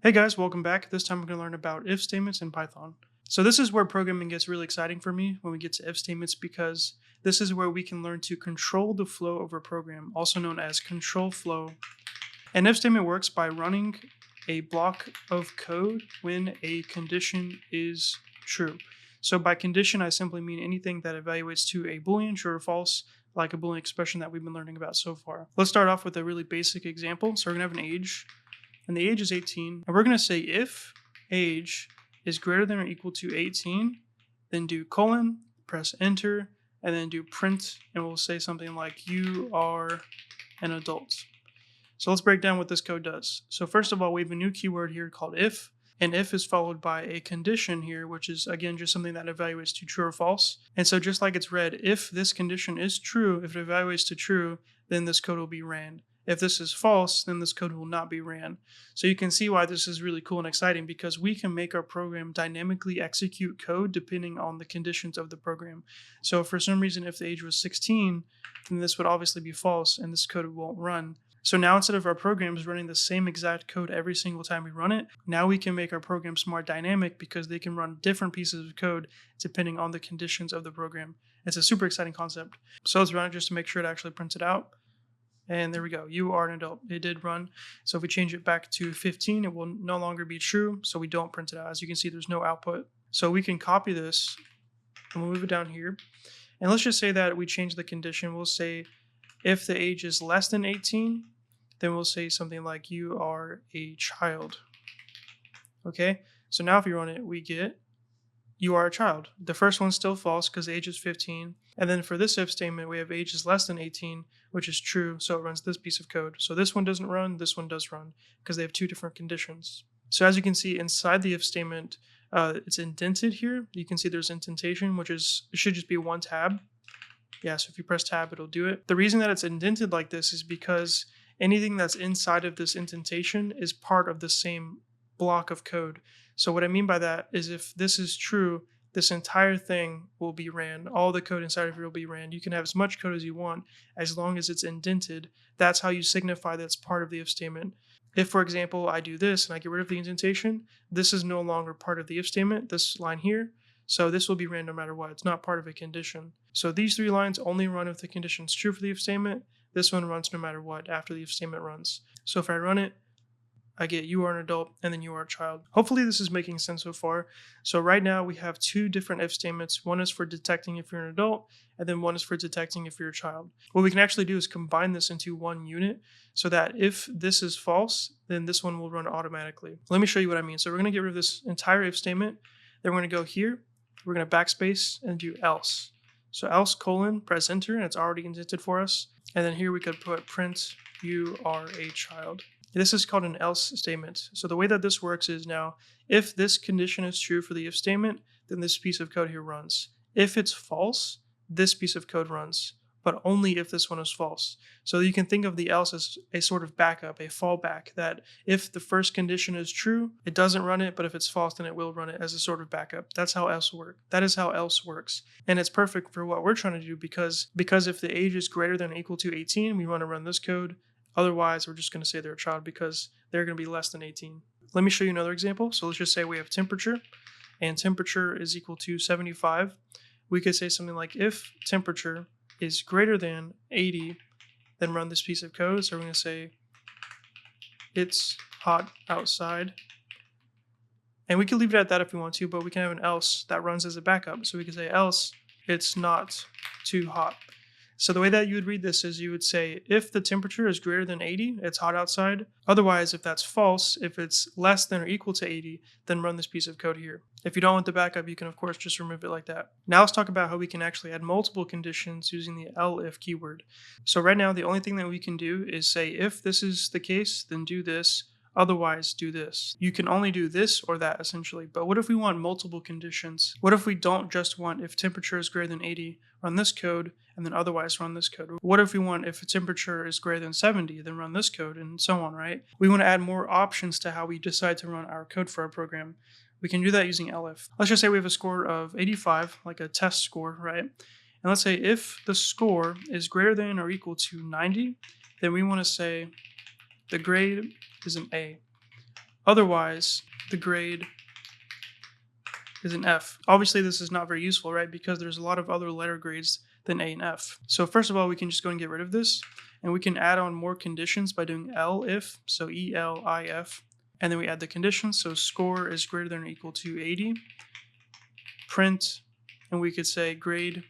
Hey guys, welcome back. This time we're going to learn about if statements in Python. So this is where programming gets really exciting for me when we get to if statements because this is where we can learn to control the flow of a program, also known as control flow. An if statement works by running a block of code when a condition is true. So by condition, I simply mean anything that evaluates to a Boolean, true or false, like a Boolean expression that we've been learning about so far. Let's start off with a really basic example. So we're going to have an age, and the age is 18. And we're going to say if age is greater than or equal to 18, then do colon, press enter, and then do print, and we'll say something like you are an adult. So let's break down what this code does. So first of all, we have a new keyword here called if, and if is followed by a condition here, which is again just something that evaluates to true or false. And so just like it's read, if this condition is true, if it evaluates to true, then this code will be ran. If this is false, then this code will not be ran. So you can see why this is really cool and exciting because we can make our program dynamically execute code depending on the conditions of the program. So if for some reason, if the age was 16, then this would obviously be false and this code won't run. So now instead of our programs running the same exact code every single time we run it, now we can make our programs more dynamic because they can run different pieces of code depending on the conditions of the program. It's a super exciting concept. So let's run it just to make sure it actually prints it out. And there we go. You are an adult. It did run. So if we change it back to 15, it will no longer be true. So we don't print it out. As you can see, there's no output. So we can copy this and we'll move it down here. And let's just say that we change the condition. We'll say if the age is less than 18, then we'll say something like you are a child. Okay. So now if we run it, we get you are a child. The first one's still false because the age is 15. And then for this if statement, we have age is less than 18, which is true. So it runs this piece of code. So this one doesn't run, this one does run because they have two different conditions. So as you can see inside the if statement, it's indented here. You can see there's indentation, which is, it should just be one tab. Yeah, so if you press tab, it'll do it. The reason that it's indented like this is because anything that's inside of this indentation is part of the same block of code. So what I mean by that is if this is true, this entire thing will be ran. All the code inside of here will be ran. You can have as much code as you want as long as it's indented. That's how you signify that it's part of the if statement. If, for example, I do this and I get rid of the indentation, this is no longer part of the if statement, this line here. So this will be ran no matter what. It's not part of a condition. So these three lines only run if the condition is true for the if statement. This one runs no matter what after the if statement runs. So if I run it, I get you are an adult and then you are a child. Hopefully this is making sense so far. So right now we have two different if statements. One is for detecting if you're an adult, and then one is for detecting if you're a child. What we can actually do is combine this into one unit so that if this is false, then this one will run automatically. Let me show you what I mean. So we're going to get rid of this entire if statement. Then we're going to go here. We're going to backspace and do else. So else colon, press enter, and it's already indented for us. And then here we could put print you are a child. This is called an else statement. So the way that this works is now, if this condition is true for the if statement, then this piece of code here runs. If it's false, this piece of code runs, but only if this one is false. So you can think of the else as a sort of backup, a fallback, that if the first condition is true, it doesn't run it, but if it's false, then it will run it as a sort of backup. That's how else works. That is how else works. And it's perfect for what we're trying to do because if the age is greater than or equal to 18, we want to run this code. Otherwise, we're just going to say they're a child because they're going to be less than 18. Let me show you another example. So let's just say we have temperature, and temperature is equal to 75. We could say something like if temperature is greater than 80, then run this piece of code. So we're going to say it's hot outside. And we can leave it at that if we want to, but we can have an else that runs as a backup. So we can say else it's not too hot. So the way that you would read this is you would say, if the temperature is greater than 80, it's hot outside. Otherwise, if that's false, if it's less than or equal to 80, then run this piece of code here. If you don't want the backup, you can of course just remove it like that. Now let's talk about how we can actually add multiple conditions using the elif keyword. So right now, the only thing that we can do is say, if this is the case, then do this. Otherwise, do this. You can only do this or that essentially. But what if we want multiple conditions? What if we don't just want if temperature is greater than 80, run this code, and then otherwise run this code? What if we want if temperature is greater than 70, then run this code, and so on, right? We want to add more options to how we decide to run our code for our program. We can do that using elif. Let's just say we have a score of 85, like a test score, right? And let's say if the score is greater than or equal to 90, then we want to say the grade is an A. Otherwise, the grade is an F. Obviously, this is not very useful, right? Because there's a lot of other letter grades than A and F. So first of all, we can just go and get rid of this, and we can add on more conditions by doing elif, so ELIF, and then we add the conditions, so score is greater than or equal to 80, print, and we could say grade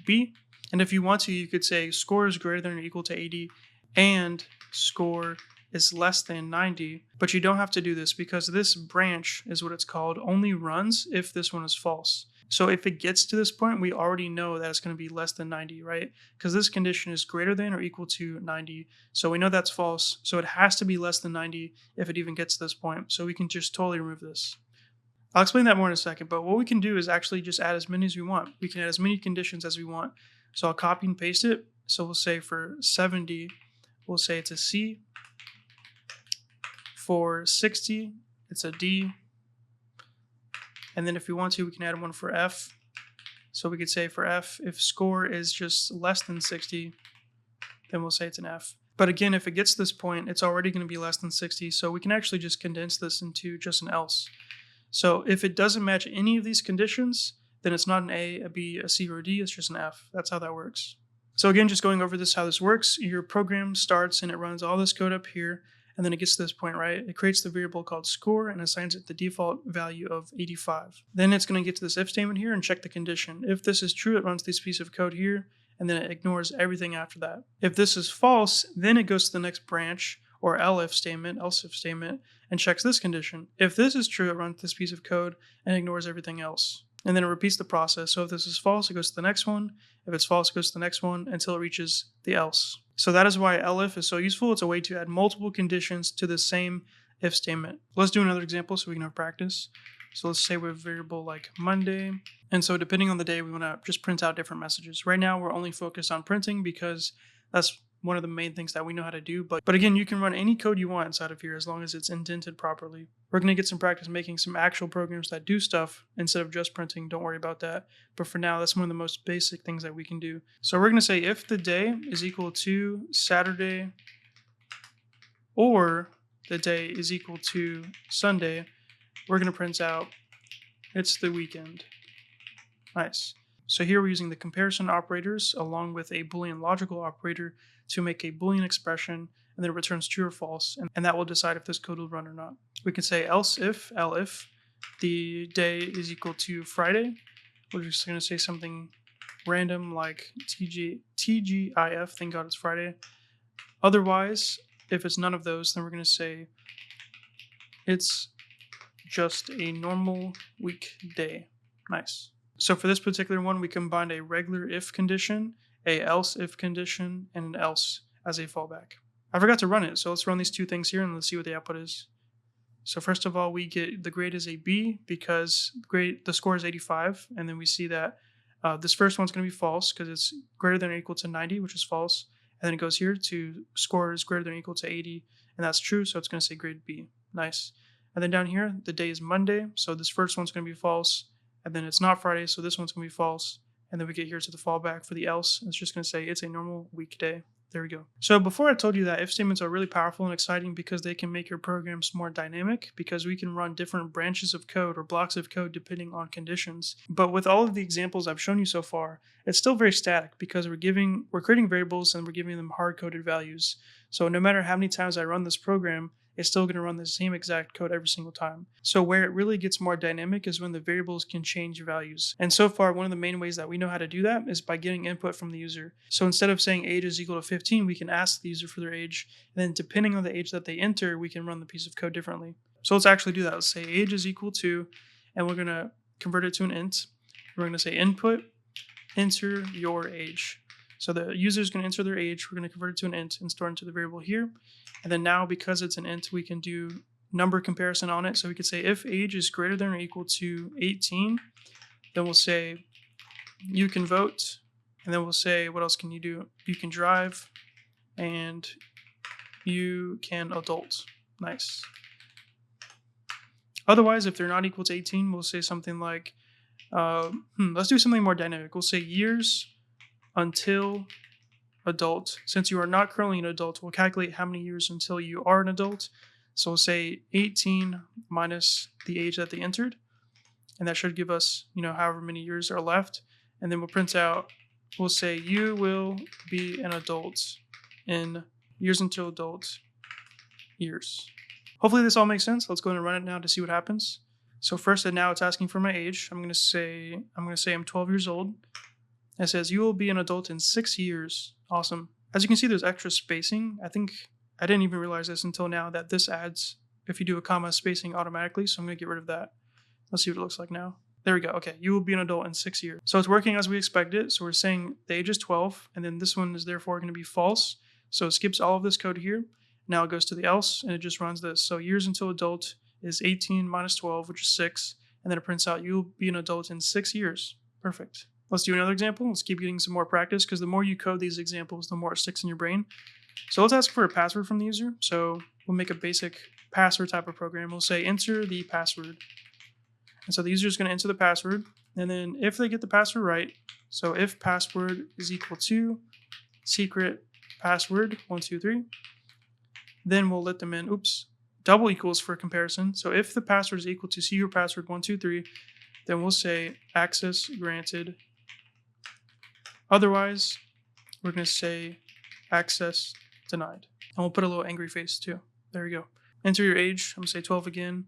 B, and if you want to, you could say score is greater than or equal to 80, and score is less than 90, but you don't have to do this because this branch is what it's called, only runs if this one is false. So if it gets to this point, we already know that it's going to be less than 90, right? Because this condition is greater than or equal to 90. So we know that's false. So it has to be less than 90 if it even gets to this point. So we can just totally remove this. I'll explain that more in a second, but what we can do is actually just add as many as we want. We can add as many conditions as we want. So I'll copy and paste it. So we'll say for 70, we'll say it's a C. For 60, it's a D. And then if we want to, we can add one for F. So we could say for F, if score is just less than 60, then we'll say it's an F. But again, if it gets to this point, it's already going to be less than 60. So we can actually just condense this into just an else. So if it doesn't match any of these conditions, then it's not an A, a B, a C, or a D. It's just an F. That's how that works. So again, just going over this, how this works, your program starts and it runs all this code up here. And then it gets to this point, right? It creates the variable called score and assigns it the default value of 85. Then it's going to get to this if statement here and check the condition. If this is true, it runs this piece of code here, and then it ignores everything after that. If this is false, then it goes to the next branch, or else if statement, and checks this condition. If this is true, it runs this piece of code and ignores everything else. And then it repeats the process. So if this is false, it goes to the next one. If it's false, it goes to the next one until it reaches the else. So that is why elif is so useful. It's a way to add multiple conditions to the same if statement. Let's do another example so we can have practice. So let's say we have a variable like Monday. And so depending on the day, we want to just print out different messages. Right now, we're only focused on printing because that's one of the main things that we know how to do. But again, you can run any code you want inside of here as long as it's indented properly. We're going to get some practice making some actual programs that do stuff instead of just printing. Don't worry about that. But for now, that's one of the most basic things that we can do. So we're going to say if the day is equal to Saturday or the day is equal to Sunday, we're going to print out it's the weekend. Nice. So here we're using the comparison operators along with a Boolean logical operator to make a Boolean expression, and then it returns true or false, and that will decide if this code will run or not. We can say else if the day is equal to Friday. We're just going to say something random like TGIF, thank God it's Friday. Otherwise, if it's none of those, then we're going to say it's just a normal weekday. Nice. So for this particular one, we combined a regular if condition, a else if condition, and an else as a fallback. I forgot to run it, so let's run these two things here and let's see what the output is. So first of all, we get the grade is a B because the score is 85, and then we see that this first one's going to be false because it's greater than or equal to 90, which is false, and then it goes here to score is greater than or equal to 80, and that's true, so it's going to say grade B. Nice. And then down here, the day is Monday, so this first one's going to be false, and then it's not Friday, so this one's going to be false. And then we get here to the fallback for the else. And it's just going to say it's a normal weekday. There we go. So before I told you that if statements are really powerful and exciting because they can make your programs more dynamic because we can run different branches of code or blocks of code depending on conditions. But with all of the examples I've shown you so far, it's still very static because we're creating variables and we're giving them hard-coded values. So no matter how many times I run this program, it's still going to run the same exact code every single time. So where it really gets more dynamic is when the variables can change values. And so far, one of the main ways that we know how to do that is by getting input from the user. So instead of saying age is equal to 15, we can ask the user for their age. And then depending on the age that they enter, we can run the piece of code differently. So let's actually do that. Let's say age is equal to, and we're going to convert it to an int. We're going to say input, enter your age. So the user is going to enter their age. We're going to convert it to an int and store it into the variable here. And then now, because it's an int, we can do number comparison on it. So we could say if age is greater than or equal to 18, then we'll say you can vote. And then we'll say, what else can you do? You can drive and you can adult. Nice. Otherwise, if they're not equal to 18, we'll say something like, let's do something more dynamic. We'll say years until adult. Since you are not currently an adult, we'll calculate how many years until you are an adult. So we'll say 18 minus the age that they entered, and that should give us, however many years are left. And then we'll print out, we'll say you will be an adult in years until adult years. Hopefully this all makes sense. Let's go ahead and run it now to see what happens. So first, now it's asking for my age. I'm gonna say I'm 12 years old. It says you will be an adult in 6 years. Awesome. As you can see, there's extra spacing. I think I didn't even realize this until now that this adds if you do a comma spacing automatically. So I'm gonna get rid of that. Let's see what it looks like now. There we go. Okay, you will be an adult in 6 years. So it's working as we expected. So we're saying the age is 12, and then this one is therefore going to be false. So it skips all of this code here. Now it goes to the else, and it just runs this. So years until adult is 18 minus 12, which is 6. And then it prints out you will be an adult in 6 years. Perfect. Let's do another example. Let's keep getting some more practice, because the more you code these examples, the more it sticks in your brain. So let's ask for a password from the user. So we'll make a basic password type of program. We'll say enter the password. And so the user is going to enter the password. And then if they get the password right, so if password is equal to secret password 123, then we'll let them in, double equals for comparison. So if the password is equal to secret password 123, then we'll say access granted. Otherwise, we're going to say access denied. And we'll put a little angry face too. There we go. Enter your age. I'm going to say 12 again.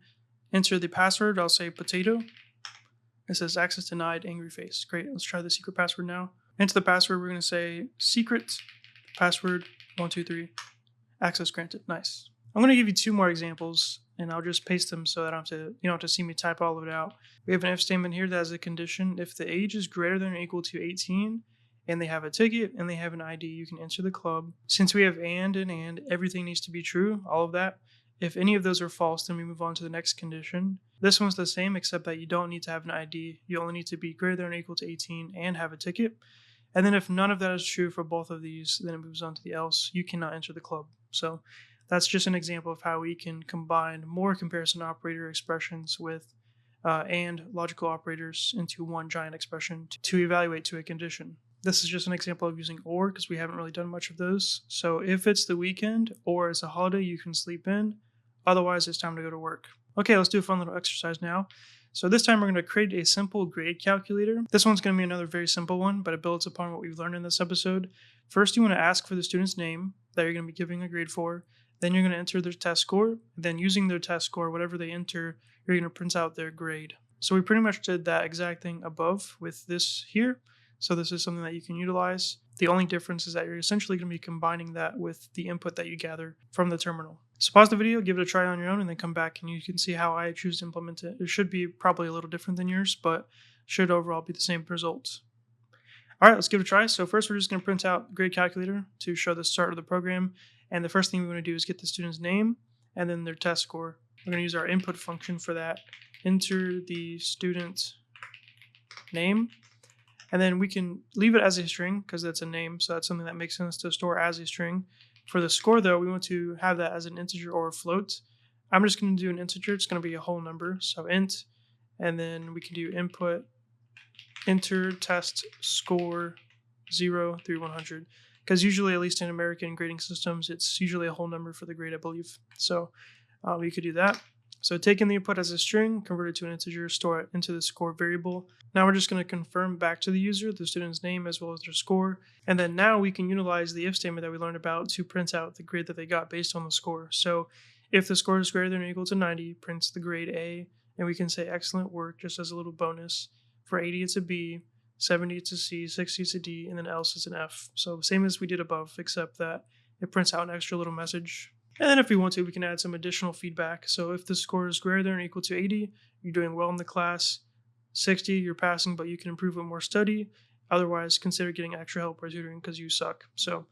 Enter the password. I'll say potato. It says access denied, angry face. Great. Let's try the secret password now. Enter the password. We're going to say secret password 123. Access granted. Nice. I'm going to give you 2 more examples, and I'll just paste them so that you don't have to see me type all of it out. We have an if statement here that has a condition. If the age is greater than or equal to 18, and they have a ticket and they have an ID, you can enter the club. Since we have and, everything needs to be true, all of that. If any of those are false, then we move on to the next condition. This one's the same, except that you don't need to have an ID. You only need to be greater than or equal to 18 and have a ticket. And then if none of that is true for both of these, then it moves on to the else. You cannot enter the club. So that's just an example of how we can combine more comparison operator expressions with and logical operators into one giant expression to evaluate to a condition. This is just an example of using or, because we haven't really done much of those. So if it's the weekend or it's a holiday, you can sleep in. Otherwise, it's time to go to work. Okay, let's do a fun little exercise now. So this time we're going to create a simple grade calculator. This one's going to be another very simple one, but it builds upon what we've learned in this episode. First, you want to ask for the student's name that you're going to be giving a grade for. Then you're going to enter their test score. Then using their test score, whatever they enter, you're going to print out their grade. So we pretty much did that exact thing above with this here. So this is something that you can utilize. The only difference is that you're essentially going to be combining that with the input that you gather from the terminal. So pause the video, give it a try on your own, and then come back and you can see how I choose to implement it. It should be probably a little different than yours, but should overall be the same results. All right, let's give it a try. So first we're just going to print out grade calculator to show the start of the program. And the first thing we want to do is get the student's name and then their test score. We're going to use our input function for that. Enter the student name. And then we can leave it as a string because that's a name. So that's something that makes sense to store as a string. For the score, though, we want to have that as an integer or a float. I'm just going to do an integer. It's going to be a whole number. So int. And then we can do input, enter test score 0 through 100. Because usually, at least in American grading systems, it's usually a whole number for the grade, I believe. So we could do that. So taking the input as a string, convert it to an integer, store it into the score variable. Now we're just going to confirm back to the user the student's name as well as their score. And then now we can utilize the if statement that we learned about to print out the grade that they got based on the score. So if the score is greater than or equal to 90, prints the grade A. And we can say excellent work just as a little bonus. For 80, it's a B. 70, it's a C. 60, it's a D. And then else is an F. So same as we did above, except that it prints out an extra little message. And then if we want to, we can add some additional feedback. So if the score is greater than or equal to 80, you're doing well in the class. 60, you're passing, but you can improve with more study. Otherwise, consider getting extra help or tutoring because you suck. So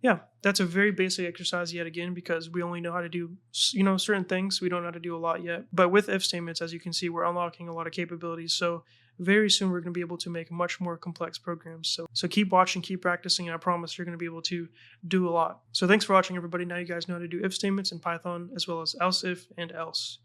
yeah, that's a very basic exercise yet again, because we only know how to do, certain things. We don't know how to do a lot yet. But with if statements, as you can see, we're unlocking a lot of capabilities. So very soon we're going to be able to make much more complex programs. So keep watching, keep practicing, and I promise you're going to be able to do a lot. So thanks for watching, everybody. Now you guys know how to do if statements in Python, as well as else if and else.